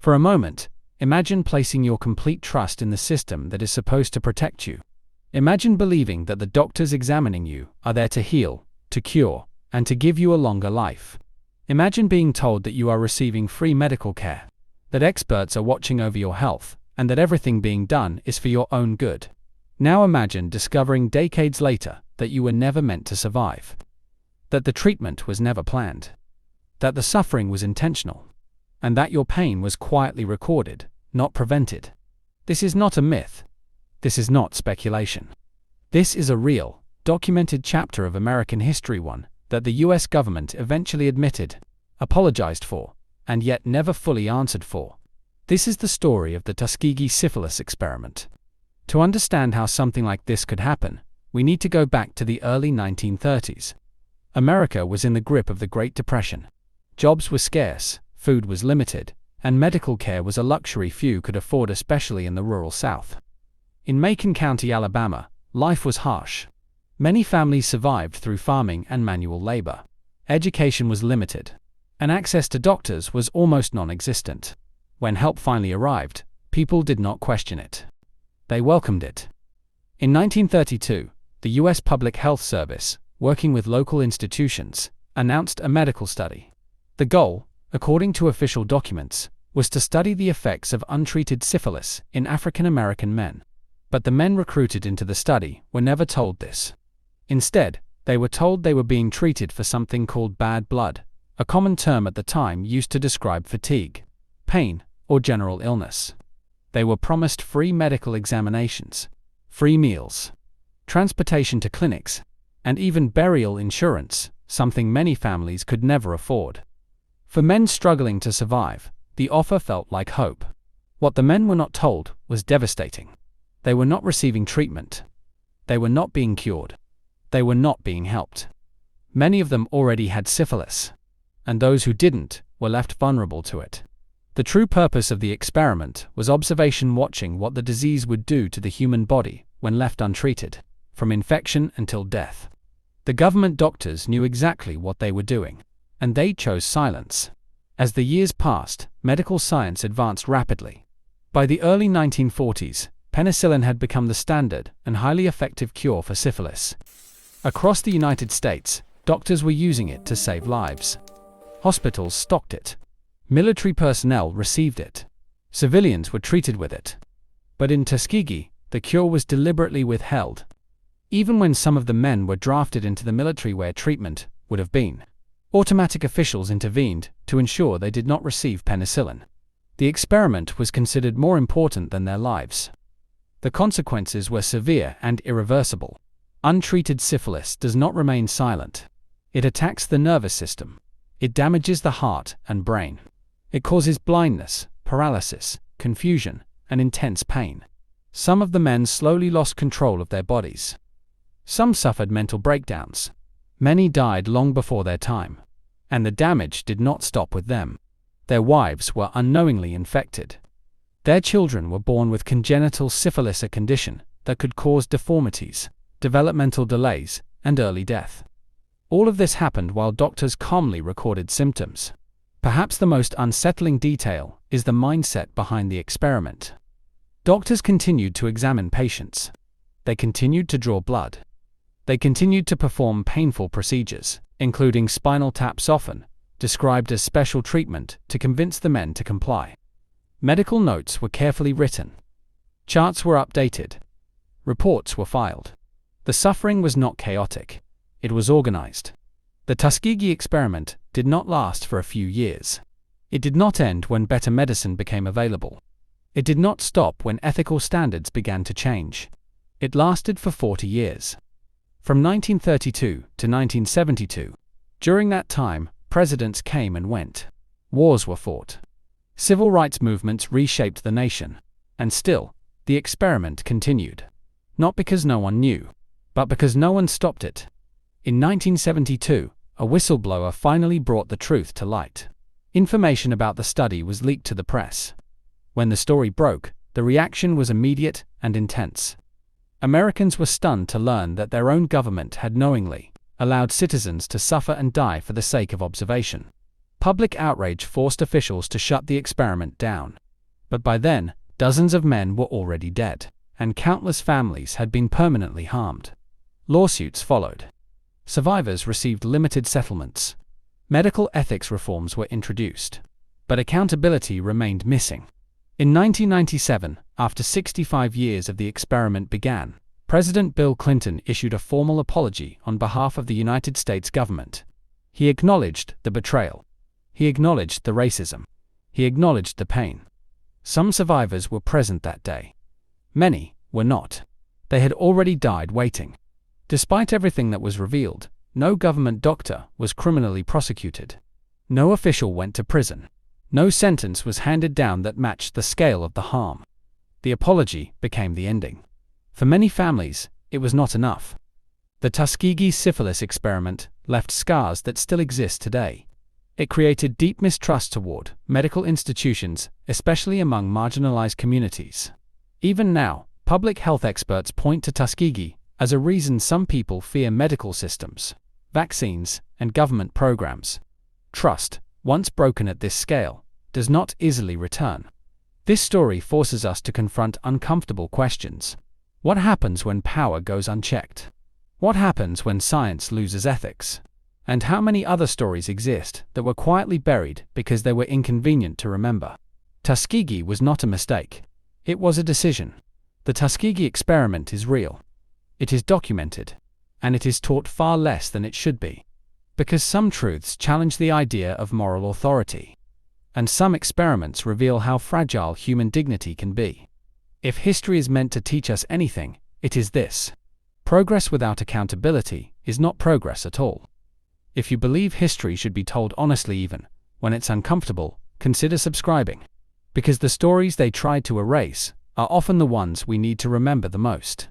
For a moment, imagine placing your complete trust in the system that is supposed to protect you. Imagine believing that the doctors examining you are there to heal, to cure, and to give you a longer life. Imagine being told that you are receiving free medical care, that experts are watching over your health, and that everything being done is for your own good. Now imagine discovering decades later that you were never meant to survive, that the treatment was never planned, that the suffering was intentional, and that your pain was quietly recorded, not prevented. This is not a myth. This is not speculation. This is a real, documented chapter of American history, one that the US government eventually admitted, apologized for, and yet never fully answered for. This is the story of the Tuskegee Syphilis Experiment. To understand how something like this could happen, we need to go back to the early 1930s. America was in the grip of the Great Depression. Jobs were scarce, food was limited, and medical care was a luxury few could afford, especially in the rural South. In Macon County, Alabama, life was harsh. Many families survived through farming and manual labor. Education was limited, and access to doctors was almost non-existent. When help finally arrived, people did not question it. They welcomed it. In 1932, the U.S. Public Health Service, working with local institutions, announced a medical study. The goal, according to official documents, was to study the effects of untreated syphilis in African American men. But the men recruited into the study were never told this. Instead, they were told they were being treated for something called bad blood, a common term at the time used to describe fatigue, pain, or general illness. They were promised free medical examinations, free meals, transportation to clinics, and even burial insurance, something many families could never afford. For men struggling to survive, the offer felt like hope. What the men were not told was devastating. They were not receiving treatment. They were not being cured. They were not being helped. Many of them already had syphilis, and those who didn't were left vulnerable to it. The true purpose of the experiment was observation, watching what the disease would do to the human body when left untreated, from infection until death. The government doctors knew exactly what they were doing, and they chose silence. As the years passed, medical science advanced rapidly. By the early 1940s, penicillin had become the standard and highly effective cure for syphilis. Across the United States, doctors were using it to save lives. Hospitals stocked it. Military personnel received it. Civilians were treated with it. But in Tuskegee, the cure was deliberately withheld. Even when some of the men were drafted into the military where treatment would have been, automatic officials intervened to ensure they did not receive penicillin. The experiment was considered more important than their lives. The consequences were severe and irreversible. Untreated syphilis does not remain silent. It attacks the nervous system. It damages the heart and brain. It causes blindness, paralysis, confusion, and intense pain. Some of the men slowly lost control of their bodies. Some suffered mental breakdowns. Many died long before their time. And the damage did not stop with them. Their wives were unknowingly infected. Their children were born with congenital syphilis, a condition that could cause deformities, developmental delays, and early death. All of this happened while doctors calmly recorded symptoms. Perhaps the most unsettling detail is the mindset behind the experiment. Doctors continued to examine patients. They continued to draw blood. They continued to perform painful procedures, including spinal taps, often described as special treatment, to convince the men to comply. Medical notes were carefully written. Charts were updated. Reports were filed. The suffering was not chaotic. It was organized. The Tuskegee experiment did not last for a few years. It did not end when better medicine became available. It did not stop when ethical standards began to change. It lasted for 40 years. From 1932 to 1972, during that time, presidents came and went. Wars were fought. Civil rights movements reshaped the nation. And still, the experiment continued. Not because no one knew, but because no one stopped it. In 1972, a whistleblower finally brought the truth to light. Information about the study was leaked to the press. When the story broke, the reaction was immediate and intense. Americans were stunned to learn that their own government had knowingly allowed citizens to suffer and die for the sake of observation. Public outrage forced officials to shut the experiment down. But by then, dozens of men were already dead, and countless families had been permanently harmed. Lawsuits followed. Survivors received limited settlements. Medical ethics reforms were introduced. But accountability remained missing. In 1997, after 65 years of the experiment began, President Bill Clinton issued a formal apology on behalf of the United States government. He acknowledged the betrayal. He acknowledged the racism. He acknowledged the pain. Some survivors were present that day. Many were not. They had already died waiting. Despite everything that was revealed, no government doctor was criminally prosecuted. No official went to prison. No sentence was handed down that matched the scale of the harm. The apology became the ending. For many families, it was not enough. The Tuskegee Syphilis Experiment left scars that still exist today. It created deep mistrust toward medical institutions, especially among marginalized communities. Even now, public health experts point to Tuskegee as a reason some people fear medical systems, vaccines, and government programs. Trust, once broken at this scale, does not easily return. This story forces us to confront uncomfortable questions. What happens when power goes unchecked? What happens when science loses ethics? And how many other stories exist that were quietly buried because they were inconvenient to remember? Tuskegee was not a mistake. It was a decision. The Tuskegee experiment is real. It is documented. And it is taught far less than it should be. Because some truths challenge the idea of moral authority. And some experiments reveal how fragile human dignity can be. If history is meant to teach us anything, it is this. Progress without accountability is not progress at all. If you believe history should be told honestly even when it's uncomfortable, consider subscribing. Because the stories they tried to erase are often the ones we need to remember the most.